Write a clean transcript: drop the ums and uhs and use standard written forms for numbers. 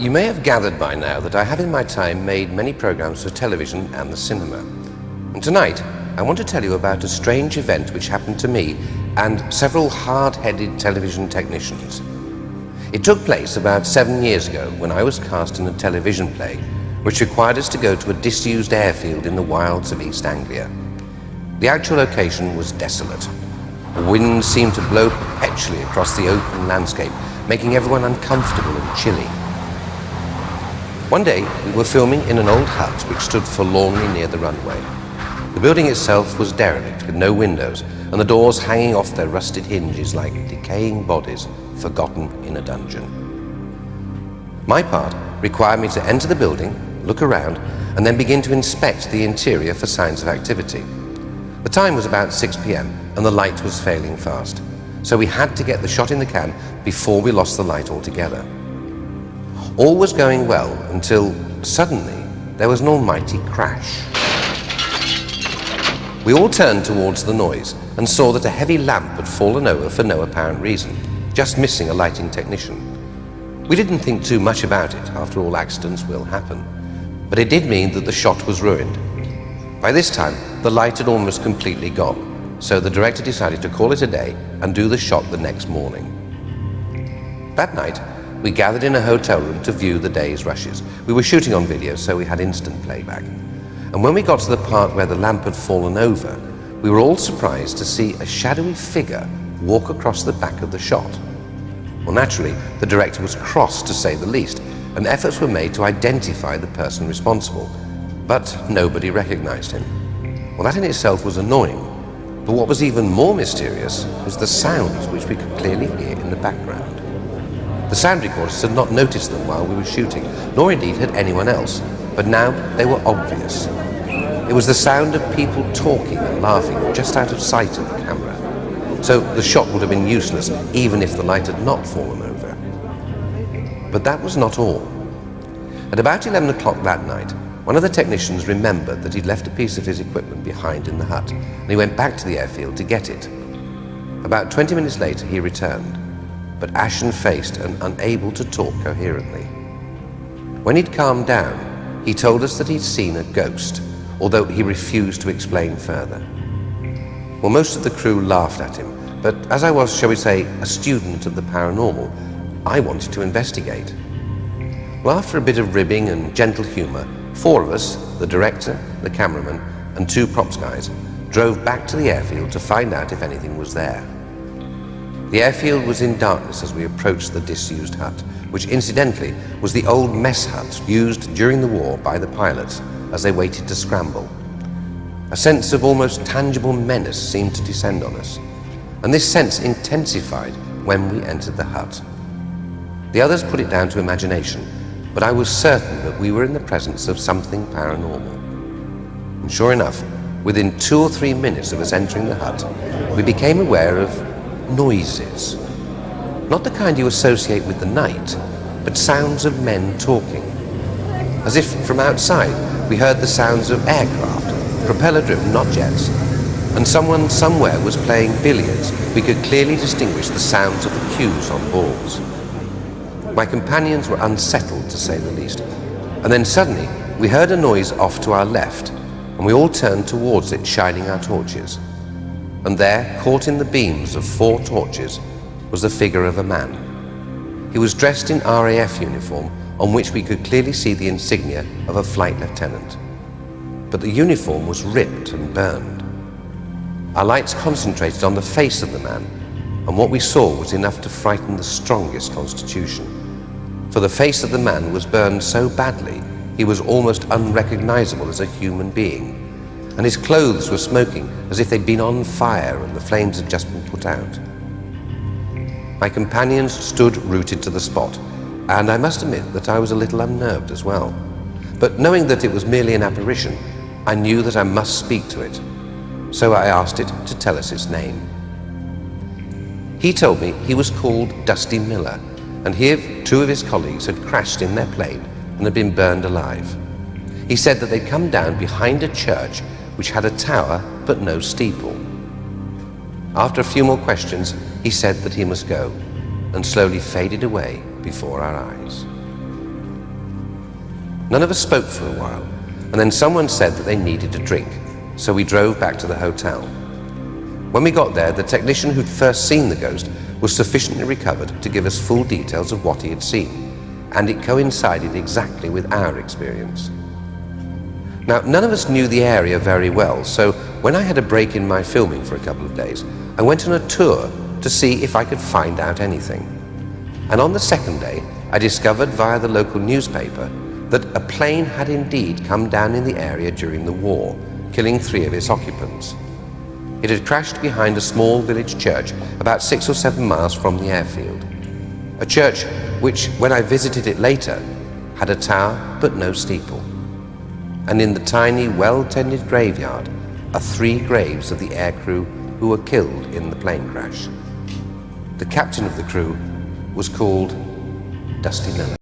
You may have gathered by now that I have in my time made many programs for television and the cinema. And tonight, I want to tell you about a strange event which happened to me and several hard-headed television technicians. It took place about 7 years ago when I was cast in a television play which required us to go to a disused airfield in the wilds of East Anglia. The actual location was desolate. The wind seemed to blow perpetually across the open landscape, making everyone uncomfortable and chilly. One day, we were filming in an old hut which stood forlornly near the runway. The building itself was derelict with no windows and the doors hanging off their rusted hinges like decaying bodies forgotten in a dungeon. My part required me to enter the building, look around, and then begin to inspect the interior for signs of activity. The time was about 6 p.m. and the light was failing fast, so we had to get the shot in the can before we lost the light altogether. All was going well until suddenly there was an almighty crash. We all turned towards the noise and saw that a heavy lamp had fallen over for no apparent reason, just missing a lighting technician. We didn't think too much about it, after all accidents will happen, but it did mean that the shot was ruined. By this time, the light had almost completely gone, so the director decided to call it a day and do the shot the next morning. That night, we gathered in a hotel room to view the day's rushes. We were shooting on video, so we had instant playback. And when we got to the part where the lamp had fallen over, we were all surprised to see a shadowy figure walk across the back of the shot. Well, naturally, the director was cross, to say the least, and efforts were made to identify the person responsible, but nobody recognized him. Well, that in itself was annoying, but what was even more mysterious was the sounds which we could clearly hear in the background. The sound recorders had not noticed them while we were shooting, nor indeed had anyone else, but now they were obvious. It was the sound of people talking and laughing just out of sight of the camera, so the shot would have been useless even if the light had not fallen over. But that was not all. At about 11 o'clock that night, one of the technicians remembered that he'd left a piece of his equipment behind in the hut, and he went back to the airfield to get it. About 20 minutes later, he returned, but ashen-faced and unable to talk coherently. When he'd calmed down, he told us that he'd seen a ghost, although he refused to explain further. Well, most of the crew laughed at him, but as I was, shall we say, a student of the paranormal, I wanted to investigate. Well, after a bit of ribbing and gentle humor, 4 of us, the director, the cameraman, and 2 props guys, drove back to the airfield to find out if anything was there. The airfield was in darkness as we approached the disused hut, which incidentally was the old mess hut used during the war by the pilots as they waited to scramble. A sense of almost tangible menace seemed to descend on us, and this sense intensified when we entered the hut. The others put it down to imagination, but I was certain that we were in the presence of something paranormal. And sure enough, within 2 or 3 minutes of us entering the hut, we became aware of noises. Not the kind you associate with the night, but sounds of men talking. As if from outside, we heard the sounds of aircraft, propeller-driven, not jets, and someone somewhere was playing billiards. We could clearly distinguish the sounds of the cues on balls. My companions were unsettled, to say the least, and then suddenly we heard a noise off to our left, and we all turned towards it, shining our torches. And there, caught in the beams of 4 torches, was the figure of a man. He was dressed in RAF uniform, on which we could clearly see the insignia of a flight lieutenant. But the uniform was ripped and burned. Our lights concentrated on the face of the man, and what we saw was enough to frighten the strongest constitution. For the face of the man was burned so badly, he was almost unrecognizable as a human being, and his clothes were smoking as if they'd been on fire and the flames had just been put out. My companions stood rooted to the spot, and I must admit that I was a little unnerved as well. But knowing that it was merely an apparition, I knew that I must speak to it, so I asked it to tell us its name. He told me he was called Dusty Miller, and he and 2 of his colleagues had crashed in their plane and had been burned alive. He said that they'd come down behind a church which had a tower but no steeple. After a few more questions, he said that he must go, and slowly faded away before our eyes. None of us spoke for a while, and then someone said that they needed a drink, so we drove back to the hotel. When we got there, the technician who'd first seen the ghost was sufficiently recovered to give us full details of what he had seen, and it coincided exactly with our experience. Now, none of us knew the area very well, so when I had a break in my filming for a couple of days, I went on a tour to see if I could find out anything. And on the second day, I discovered via the local newspaper that a plane had indeed come down in the area during the war, killing 3 of its occupants. It had crashed behind a small village church about 6 or 7 miles from the airfield. A church which, when I visited it later, had a tower but no steeple. And in the tiny, well-tended graveyard are 3 graves of the aircrew who were killed in the plane crash. The captain of the crew was called Dusty Miller.